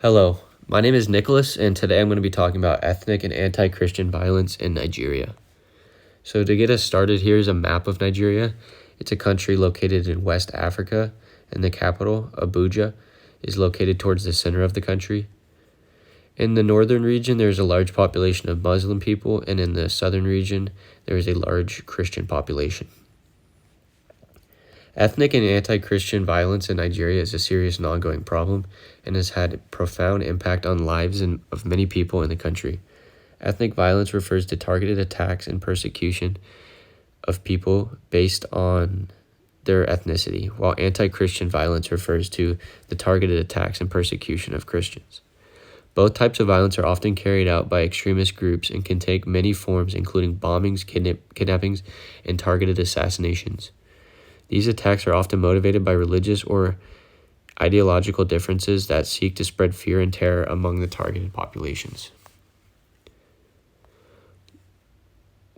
Hello, my name is Nicholas, and today I'm going to be talking about ethnic and anti-Christian violence in Nigeria. So to get us started, here's a map of Nigeria. It's a country located in West Africa, and the capital, Abuja, is located towards the center of the country. In the northern region, there is a large population of Muslim people, and in the southern region, there is a large Christian population. Ethnic and anti-Christian violence in Nigeria is a serious and ongoing problem and has had a profound impact on lives of many people in the country. Ethnic violence refers to targeted attacks and persecution of people based on their ethnicity, while anti-Christian violence refers to the targeted attacks and persecution of Christians. Both types of violence are often carried out by extremist groups and can take many forms, including bombings, kidnappings, and targeted assassinations. These attacks are often motivated by religious or ideological differences that seek to spread fear and terror among the targeted populations.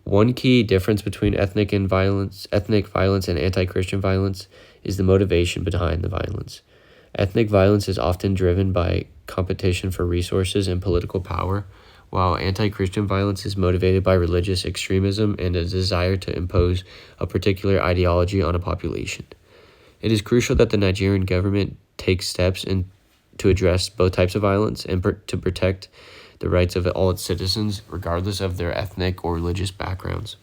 One key difference between ethnic violence and anti-Christian violence is the motivation behind the violence. Ethnic violence is often driven by competition for resources and political power, while anti-Christian violence is motivated by religious extremism and a desire to impose a particular ideology on a population. It is crucial that the Nigerian government takes steps to address both types of violence and to protect the rights of all its citizens, regardless of their ethnic or religious backgrounds.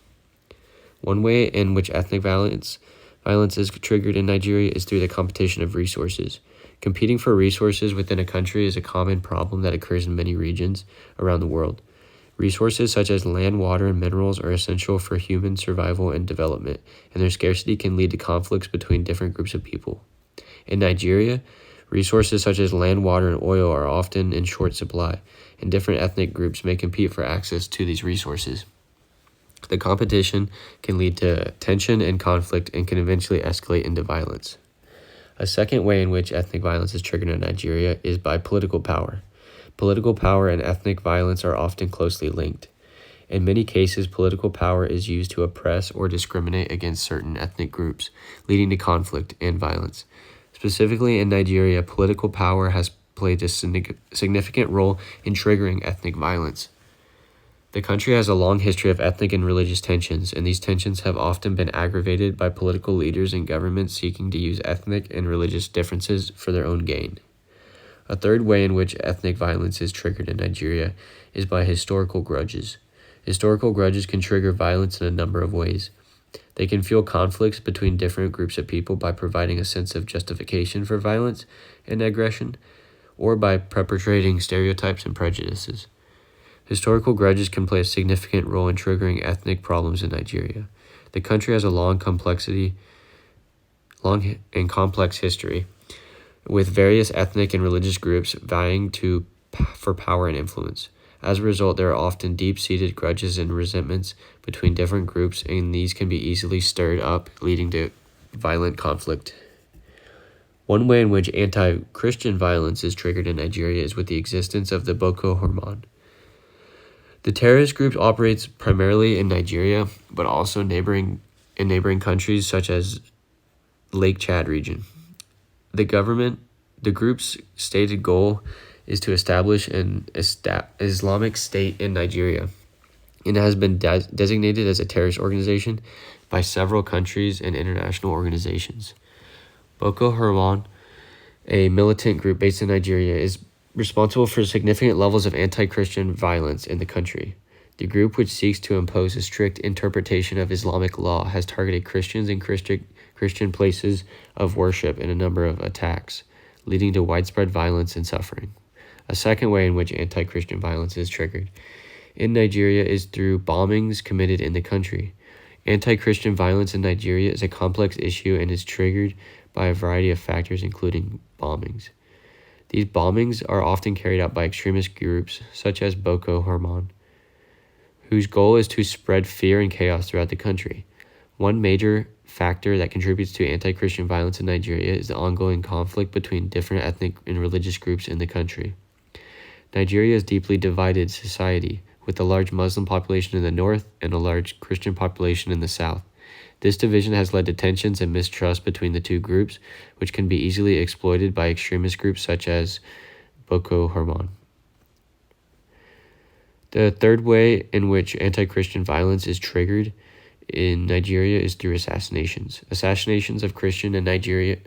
One way in which ethnic violence is triggered in Nigeria is through the competition of resources. Competing for resources within a country is a common problem that occurs in many regions around the world. Resources such as land, water, and minerals are essential for human survival and development, and their scarcity can lead to conflicts between different groups of people. In Nigeria, resources such as land, water, and oil are often in short supply, and different ethnic groups may compete for access to these resources. The competition can lead to tension and conflict and can eventually escalate into violence. A second way in which ethnic violence is triggered in Nigeria is by political power. Political power and ethnic violence are often closely linked. In many cases, political power is used to oppress or discriminate against certain ethnic groups, leading to conflict and violence. Specifically in Nigeria, political power has played a significant role in triggering ethnic violence. The country has a long history of ethnic and religious tensions, and these tensions have often been aggravated by political leaders and governments seeking to use ethnic and religious differences for their own gain. A third way in which ethnic violence is triggered in Nigeria is by historical grudges. Historical grudges can trigger violence in a number of ways. They can fuel conflicts between different groups of people by providing a sense of justification for violence and aggression, or by perpetrating stereotypes and prejudices. Historical grudges can play a significant role in triggering ethnic problems in Nigeria. The country has a long and complex history, with various ethnic and religious groups vying for power and influence. As a result, there are often deep-seated grudges and resentments between different groups, and these can be easily stirred up, leading to violent conflict. One way in which anti-Christian violence is triggered in Nigeria is with the existence of the Boko Haram. The terrorist group operates primarily in Nigeria, but also in neighboring countries such as Lake Chad region. The group's stated goal is to establish an Islamic State in Nigeria, and it has been designated as a terrorist organization by several countries and international organizations. Boko Haram, a militant group based in Nigeria, is responsible for significant levels of anti-Christian violence in the country. The group, which seeks to impose a strict interpretation of Islamic law, has targeted Christians and Christian places of worship in a number of attacks, leading to widespread violence and suffering. A second way in which anti-Christian violence is triggered in Nigeria is through bombings committed in the country. Anti-Christian violence in Nigeria is a complex issue and is triggered by a variety of factors, including bombings. These bombings are often carried out by extremist groups such as Boko Haram, whose goal is to spread fear and chaos throughout the country. One major factor that contributes to anti-Christian violence in Nigeria is the ongoing conflict between different ethnic and religious groups in the country. Nigeria is a deeply divided society, with a large Muslim population in the north and a large Christian population in the south. This division has led to tensions and mistrust between the two groups, which can be easily exploited by extremist groups such as Boko Haram. The third way in which anti-Christian violence is triggered in Nigeria is through assassinations. Assassinations of Christians in Nigeria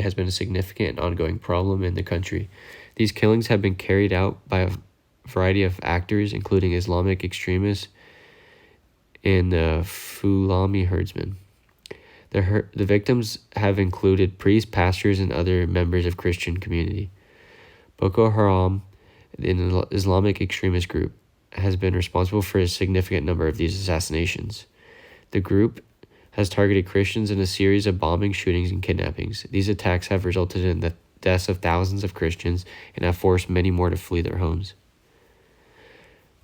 has been a significant and ongoing problem in the country. These killings have been carried out by a variety of actors, including Islamic extremists and the Fulani herdsmen. The victims have included priests, pastors, and other members of Christian community. Boko Haram, an Islamic extremist group, has been responsible for a significant number of these assassinations. The group has targeted Christians in a series of bombings, shootings, and kidnappings. These attacks have resulted in the deaths of thousands of Christians and have forced many more to flee their homes.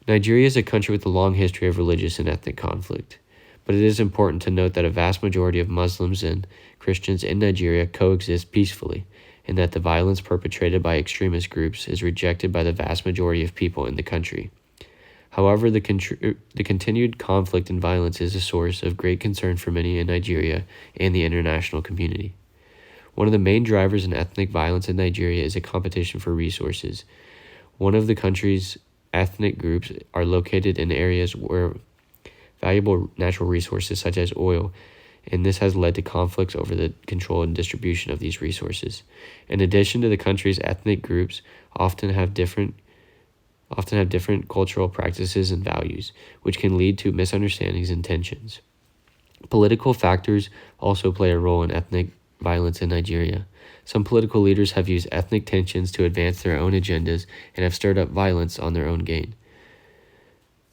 Nigeria is a country with a long history of religious and ethnic conflict, but it is important to note that a vast majority of Muslims and Christians in Nigeria coexist peacefully, and that the violence perpetrated by extremist groups is rejected by the vast majority of people in the country. However, the continued conflict and violence is a source of great concern for many in Nigeria and the international community. One of the main drivers in ethnic violence in Nigeria is a competition for resources. One of the country's ethnic groups are located in areas where valuable natural resources such as oil, and this has led to conflicts over the control and distribution of these resources. In addition to the country's ethnic groups often have different cultural practices and values, which can lead to misunderstandings and tensions. Political factors also play a role in ethnic violence in Nigeria. Some political leaders have used ethnic tensions to advance their own agendas and have stirred up violence on their own gain.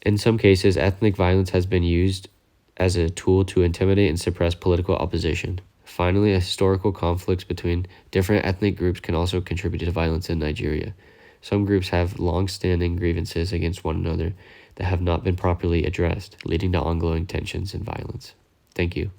In some cases, ethnic violence has been used as a tool to intimidate and suppress political opposition. Finally, historical conflicts between different ethnic groups can also contribute to violence in Nigeria. Some groups have long-standing grievances against one another that have not been properly addressed, leading to ongoing tensions and violence. Thank you.